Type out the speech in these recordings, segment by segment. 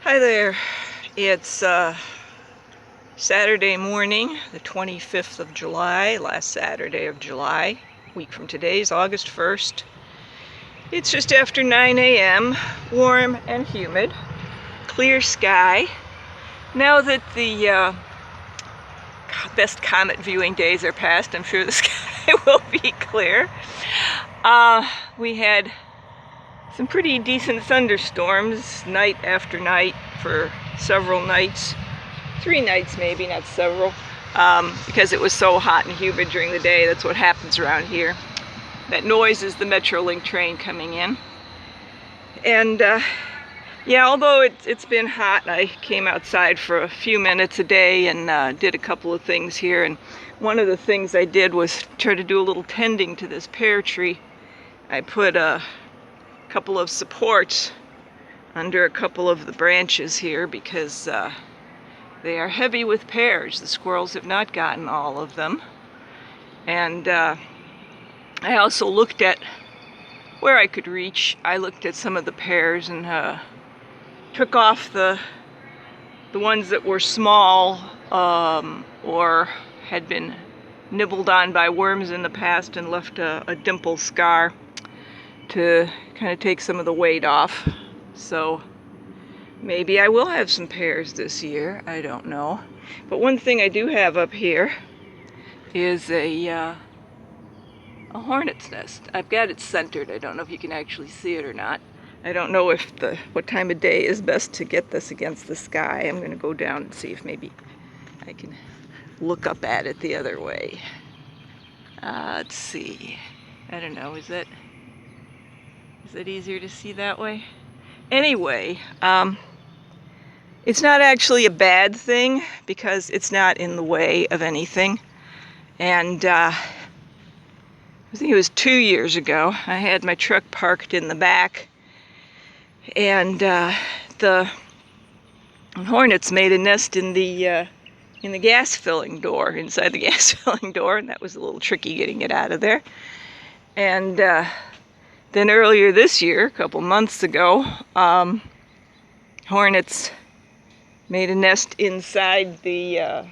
Hi there. It's Saturday morning, the 25th of July, last Saturday of July. Week from today is August 1st. It's just after 9 a.m., warm and humid, clear sky. Now that the best comet viewing days are past, I'm sure the sky will be clear. We had some pretty decent thunderstorms night after night for several nights. 3 nights maybe, not several, because it was so hot and humid during the day. That's what happens around here. That noise is the Metrolink train coming in. And yeah, although it's been hot, I came outside for a few minutes a day and did a couple of things here. And one of the things I did was try to do a little tending to this pear tree. I put a couple of supports under a couple of the branches here because they are heavy with pears. The squirrels have not gotten all of them. And I also looked at where I could reach. I looked at some of the pears and took off the ones that were small or had been nibbled on by worms in the past and left a dimple scar to kind of take some of the weight off. So maybe I will have some pears this year, I don't know. But one thing I do have up here is a hornet's nest. I've got it centered. I don't know if you can actually see it or not. I don't know if what time of day is best to get this against the sky. I'm going to go down and see if maybe I can look up at it the other way. Let's see. I don't know, is that easier to see that way? Anyway, it's not actually a bad thing because it's not in the way of anything. And I think it was 2 years ago, I had my truck parked in the back, and the hornets made a nest in the gas filling door, inside the gas filling door, and that was a little tricky getting it out of there. And then earlier this year, a couple months ago, hornets made a nest inside the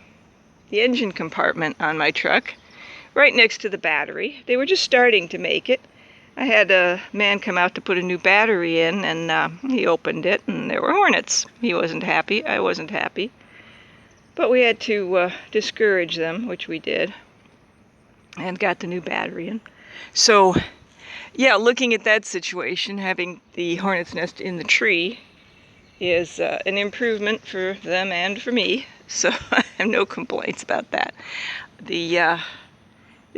engine compartment on my truck, right next to the battery. They were just starting to make it. I had a man come out to put a new battery in, and he opened it, and there were hornets. He wasn't happy. I wasn't happy. But we had to discourage them, which we did, and got the new battery in. So yeah, looking at that situation, having the hornet's nest in the tree is an improvement for them and for me, so I have no complaints about that. The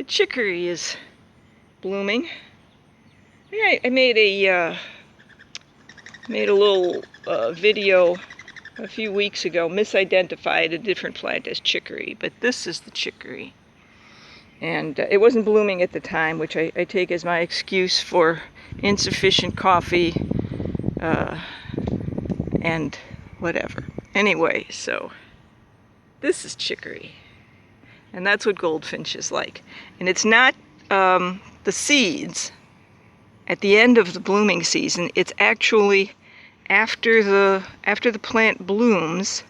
chicory is blooming. I made a little video a few weeks ago, misidentified a different plant as chicory, but this is the chicory. And it wasn't blooming at the time, which I take as my excuse for insufficient coffee and whatever. Anyway, so this is chicory. And that's what goldfinches like. And it's not the seeds at the end of the blooming season. It's actually after the plant blooms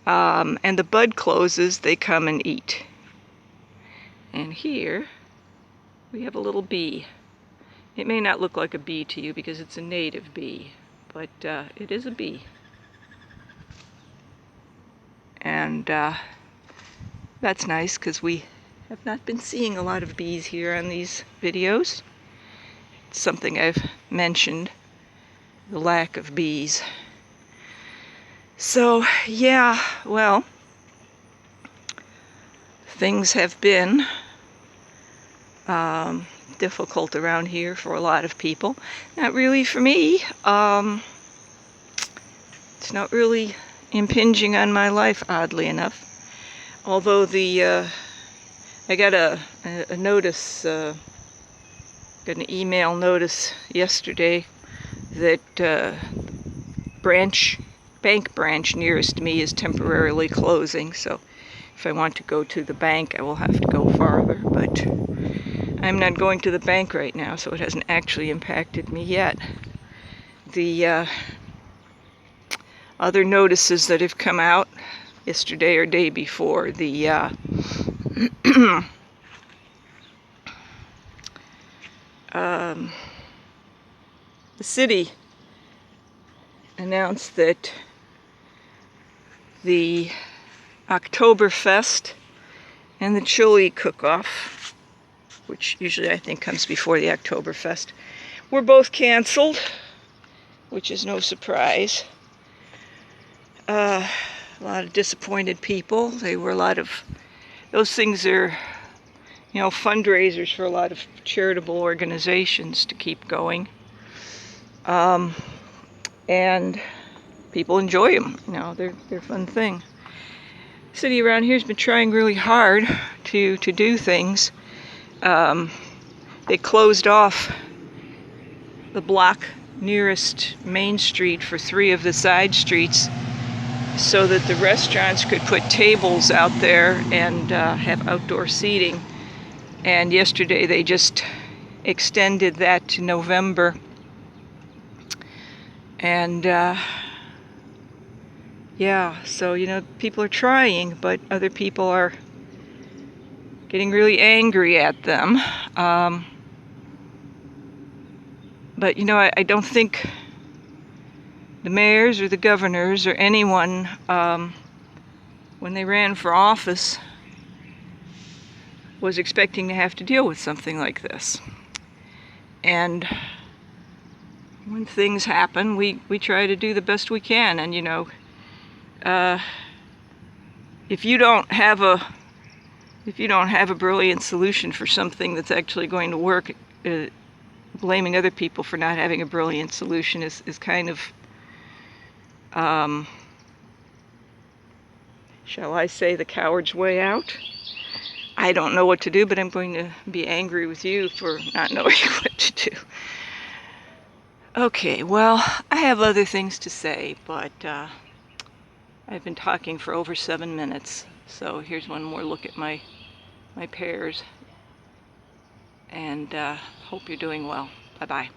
and the bud closes, they come and eat. And here we have a little bee. It may not look like a bee to you because it's a native bee, but it is a bee. And that's nice because we have not been seeing a lot of bees here on these videos. It's something I've mentioned, the lack of bees. So yeah, well, things have been difficult around here for a lot of people. Not really for me. It's not really impinging on my life, oddly enough. Although I got a notice, got an email notice yesterday that bank branch nearest me is temporarily closing. So if I want to go to the bank, I will have to go farther, but I'm not going to the bank right now, so it hasn't actually impacted me yet. The other notices that have come out yesterday or day before. The the city announced that the Oktoberfest and the chili cook-off, which usually I think comes before the Oktoberfest, were both canceled, which is no surprise. A lot of disappointed people. They were a lot of, those things are, you know, fundraisers for a lot of charitable organizations to keep going. And people enjoy them. You know, they're a fun thing. The city around here has been trying really hard to do things. They closed off the block nearest Main Street for 3 of the side streets so that the restaurants could put tables out there and have outdoor seating. And yesterday they just extended that to November. And yeah, so, you know, people are trying, but other people are getting really angry at them. But, you know, I don't think the mayors or the governors or anyone, when they ran for office, was expecting to have to deal with something like this. And when things happen, we try to do the best we can. And, you know, if you don't have a brilliant solution for something that's actually going to work, blaming other people for not having a brilliant solution is kind of, shall I say, the coward's way out. I don't know what to do, but I'm going to be angry with you for not knowing what to do. Okay, well, I have other things to say, but I've been talking for over 7 minutes, so here's one more look at my pears, and hope you're doing well. Bye-bye.